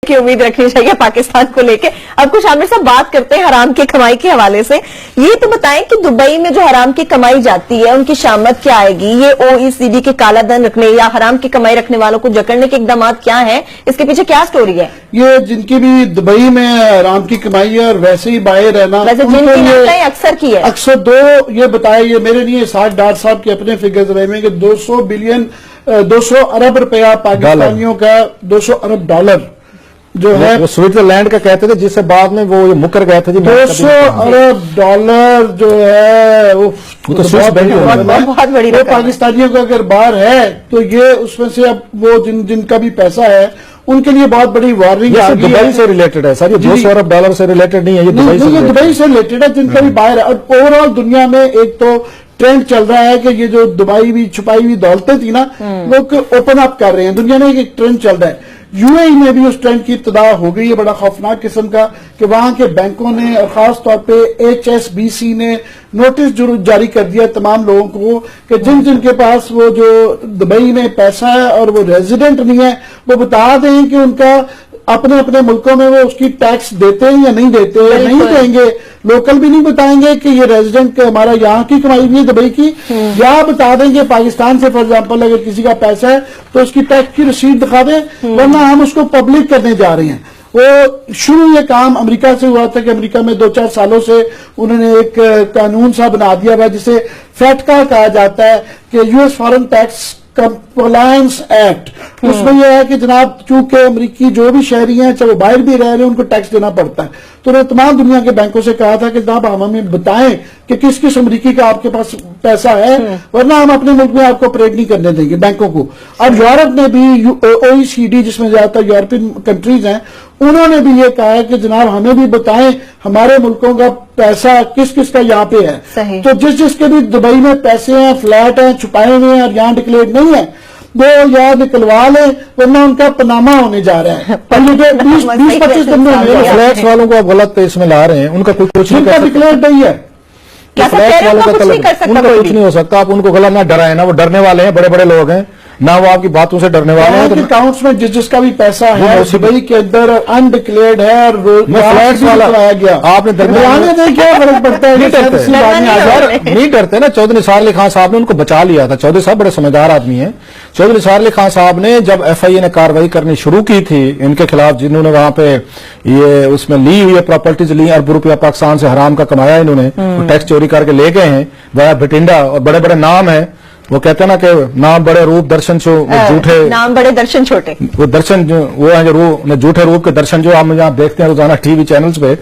کی امید رکھنی چاہیے پاکستان کو لے کے. اب کچھ عامر صاحب بات کرتے ہیں حرام کی کمائی کے حوالے سے. یہ تو بتائیں کہ دبئی میں جو حرام کی کمائی جاتی ہے ان کی شامت کیا آئے گی؟ یہ OECD کے کالا دھن رکھنے یا حرام کی کمائی رکھنے والوں کو جکڑنے کے اقدامات کیا ہیں؟ اس کے پیچھے کیا سٹوری ہے؟ یہ جن کی بھی دبئی میں حرام کی کمائی ہے اور ویسے ہی باہر رہنا, ویسے جن کی نہ اکثر کی ہے, اکثر دو یہ بتائے, یہ میرے نہیں, ساٹھ ڈار صاحب کے اپنے فگرز رہے ہیں کہ 200 ارب روپیہ پاکستانیوں کا, 200 ارب ڈالر جو ہے وہ سوئٹزرلینڈ کا کہتے تھے, جس سے بعد میں وہ مکر گئے تھے. 200 ارب ڈالر جو ہے وہ بہت بڑی وہ پاکستانیوں کا اگر باہر ہے تو یہ اس میں سے اب وہ جن کا بھی پیسہ ہے ان کے لیے بہت بڑی وارننگ آ گئی ہے. دبئی سے ریلیٹڈ ہے سر, یہ 200 ارب ڈالر سے ریلیٹڈ نہیں ہے, یہ دبئی سے ریلیٹڈ ہے جن کا بھی باہر ہے. اور اوور آل دنیا میں ایک تو ٹرینڈ چل رہا ہے کہ یہ جو دبئی بھی چھپائی ہوئی دولتیں تھی نا, لوگ اوپن اپ کر رہے ہیں. دنیا میں ایک ٹرینڈ چل رہا ہے. UAE میں بھی اس ٹرینڈ کی ابتدا ہو گئی ہے, بڑا خوفناک قسم کا, کہ وہاں کے بینکوں نے اور خاص طور پہ HSBC نے نوٹس جاری کر دیا تمام لوگوں کو کہ جن کے پاس وہ جو دبئی میں پیسہ ہے اور وہ ریزیڈنٹ نہیں ہے, وہ بتا دیں کہ ان کا اپنے ملکوں میں وہ اس کی ٹیکس دیتے ہیں یا نہیں دیتے, یا نہیں دیں گے. لوکل بھی نہیں بتائیں گے کہ یہ ریزیڈنٹ ہمارا یہاں کی کمائی بھی ہے دبئی کی, یا بتا دیں گے پاکستان سے فار ایگزامپل اگر کسی کا پیسہ ہے تو اس کی ٹیکس کی رسید دکھا دیں, ورنہ ہم اس کو پبلک کرنے جا رہے ہیں. وہ شروع یہ کام امریکہ سے ہوا تھا کہ امریکہ میں 2-4 سالوں سے انہوں نے ایک قانون سا بنا دیا ہوا جسے فیٹکا کہا جاتا ہے, کہ US foreign tax compliance act. اس میں یہ ہے کہ جناب چونکہ امریکی جو بھی شہری ہیں چاہے وہ باہر بھی رہ رہے ہیں ان کو ٹیکس دینا پڑتا ہے. تو انہوں نے تمام دنیا کے بینکوں سے کہا تھا کہ جناب ہمیں بتائیں کہ کس امریکی کا آپ کے پاس پیسہ ہے, ورنہ ہم اپنے ملک میں آپ کو آپریٹ نہیں کرنے دیں گے بینکوں کو. اب یورپ نے بھی OECD جس میں زیادہ تر یورپین کنٹریز ہیں, انہوں نے بھی یہ کہا ہے کہ جناب ہمیں بھی بتائیں ہمارے ملکوں کا پیسہ کس کا یہاں پہ ہے. تو جس کے بھی دبئی میں پیسے ہیں, فلیٹ ہیں, چھپائے ہوئے ہیں اور یہاں ڈکلیئر نہیں ہے, وہ یا نکلوا لیں, ورنہ ان کا پناما ہونے جا رہا ہے. 20-25 دن میں فلیٹس والوں کو آپ غلط اس میں لا رہے ہیں, ان کا کوئی کچھ ڈکلیئر نہیں ہے. فلیٹس والوں کا ان کا کچھ نہیں ہو سکتا. آپ ان کو غلط نہ ڈرائیں نا, وہ ڈرنے والے ہیں, بڑے بڑے لوگ ہیں نہ, وہ آپ کی باتوں سے ڈرنے والے ہیں. اکاؤنٹس میں جس کا بھی پیسہ ہے دبئی کے اندر انڈکلیئرڈ ہے اور فلیٹس والا گیا, آپ نے کیا فرق پڑتا ہے؟ نہیں ڈرتے نا. چودھری نثار علی خان صاحب نے ان کو بچا لیا تھا. چودھری صاحب بڑے سمجھدار آدمی ہیں. چودھری نثار علی خان صاحب نے جب FIA نے کارروائی کرنی شروع کی تھی ان کے خلاف, جنہوں نے وہاں پہ یہ اس میں لی ہوئی پراپرٹیز لی, ارب روپیہ پاکستان سے حرام کا کمایا انہوں نے, ٹیکس چوری کر کے لے گئے ہیں ویا بھٹنڈا, اور بڑے بڑے نام ہیں. وہ کہتے ہیں نا کہ نام بڑے روپ درشن جھوٹے نام بڑے درشن چھوٹے, وہ درشن وہ ہیں جو جھوٹے روپ کے درشن جو ہم یہاں دیکھتے ہیں روزانہ ٹی وی چینلز پہ,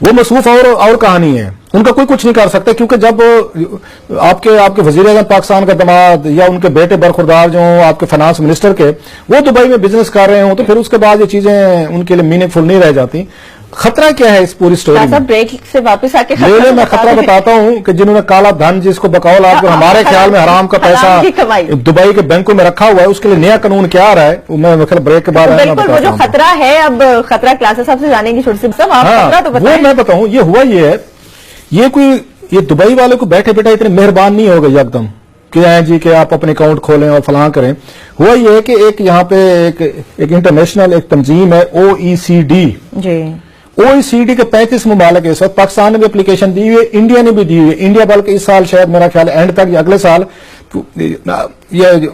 وہ مصروف اور کہانی ہے. ان کا کوئی کچھ نہیں کر سکتا, کیونکہ جب آپ کے وزیر اعظم پاکستان کا داماد یا ان کے بیٹے برخوردار جو ہوں آپ کے فائنانس منسٹر کے, وہ دبئی میں بزنس کر رہے ہوں, تو پھر اس کے بعد یہ چیزیں ان کے لیے میننگ فل نہیں رہ جاتی. خطرہ کیا ہے اس پوری سٹوری میں؟ بریک سے واپس آ کے میں خطرہ بتاتا ہوں کہ جنہوں نے کالا دھن جس کو بقول آپ کو ہمارے خیال میں حرام کا پیسہ دبئی کے بینکوں میں رکھا ہوا ہے, اس کے لیے نیا قانون کیا آ رہا ہے, میں بریک کے بعد بالکل وہ جو خطرہ ہے. اب خطرہ کلاسز صاحب سے جانے کی چھوٹی سی وہ میں بتاؤں, یہ ہوا یہ ہے, یہ دبئی والے کو بیٹھے بیٹھے اتنے مہربان نہیں ہو گئے یک دم کہ جی کہ آپ اپنے اکاؤنٹ کھولیں اور فلاں کریں. ہوا یہ ہے کہ ایک یہاں پہ ایک انٹرنیشنل ایک تنظیم ہے OECD. OECD کے 35 ممالک اس وقت, پاکستان نے بھی اپلیکیشن دی ہوئی ہے, انڈیا نے بھی دی ہوئی ہے. انڈیا بلکہ اس سال شاید میرا خیال اینڈ تک یا اگلے سال یہ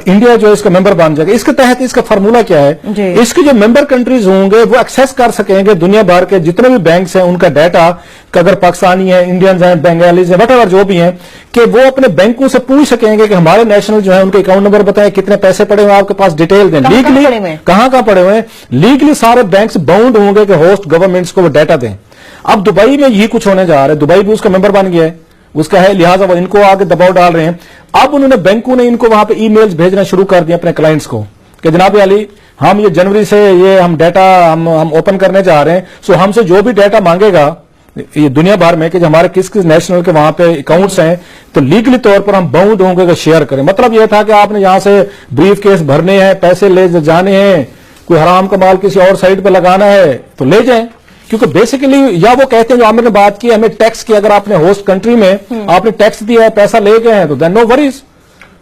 انڈیا جو اس کا ممبر بن جائے گا. اس کے تحت اس کا فارمولہ کیا ہے, اس کی جو ممبر کنٹریز ہوں گے وہ ایکسیس کر سکیں گے دنیا بھر کے جتنے بھی بینکس ہیں ان کا ڈیٹا, کہ اگر پاکستانی ہیں, انڈینز ہیں, بنگالیز ہیں, وٹ ایور جو بھی ہیں, کہ وہ اپنے بینکوں سے پوچھ سکیں گے کہ ہمارے نیشنل جو ہیں ان کے اکاؤنٹ نمبر بتائیں, کتنے پیسے پڑے ہوئے آپ کے پاس, ڈیٹیل دیں. لیگلی کہاں پڑے ہوئے ہیں, لیگلی سارے بینکس باؤنڈ ہوں گے کہ ہوسٹ گورنمنٹس کو وہ ڈیٹا دیں. اب دبئی میں یہی کچھ ہونے جا رہا ہے, دبئی بھی اس کا ممبر بن گیا ہے, اس کا ہے, لہٰذا وہ ان کو آگے دباؤ ڈال رہے ہیں. اب انہوں نے بینکوں نے ان کو وہاں پہ ای میلز بھیجنا شروع کر دیا اپنے کلائنٹس کو کہ جناب علی ہم یہ جنوری سے یہ ہم ڈیٹا ہم اوپن کرنے جا رہے ہیں, سو ہم سے جو بھی ڈیٹا مانگے گا یہ دنیا بھر میں کہ ہمارے کس نیشنل کے وہاں پہ اکاؤنٹس ہیں تو لیگلی طور پر ہم باؤنڈ ہوں گے کہ شیئر کریں. مطلب یہ تھا کہ آپ نے یہاں سے بریف کیس بھرنے ہیں, پیسے لے جانے ہیں, کوئی حرام کا مال کسی اور سائٹ پہ لگانا ہے تو لے جائیں. کیونکہ بیسیکلی یا وہ کہتے ہیں جو عامر نے بات کی, ہمیں ٹیکس کی, اگر آپ نے ہوسٹ کنٹری میں آپ نے ٹیکس دیا ہے, پیسہ لے گئے ہیں تو دین نو وریز,